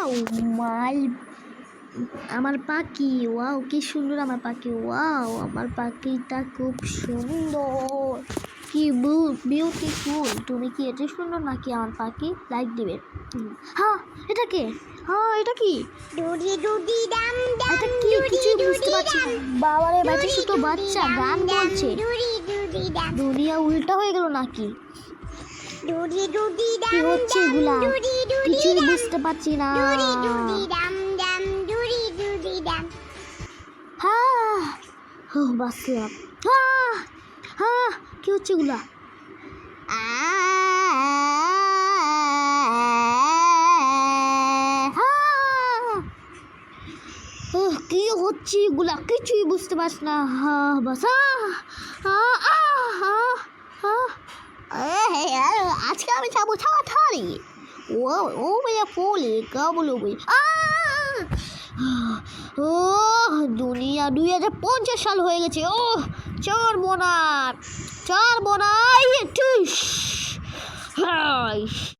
Wow মাই আমার পাখি, wow কি সুন্দর আমার পাখি, ওয়াও আমার পাখিটা খুব সুন্দর, কি বিউটিফুল। তুমি কি এটা সুন্দর নাকি আমার পাখি? লাইক দিবে। হ্যাঁ এটা কে? হ্যাঁ এটা কি? এটা কি কিছু বুঝতে পারছি না। বাবারে বাচ্চা ছোট বাচ্চা গান বলছে। দুনিয়া উল্টা হয়ে গেল নাকি? কি হচ্ছে এগুলা? কিছুই বুঝতে পারছি না। হ্যাঁ বাসলাম। হ্যাঁ হ্যাঁ কি হচ্ছে এগুলা? কি হচ্ছে এগুলা? কিছুই বুঝতে পারছি না। বাস আজকে আমি যাবো ছাড়ি। ও মেয়ে ফুলে কাবলো ও দুনিয়া 2050 সাল হয়ে গেছে। ও চার বোনা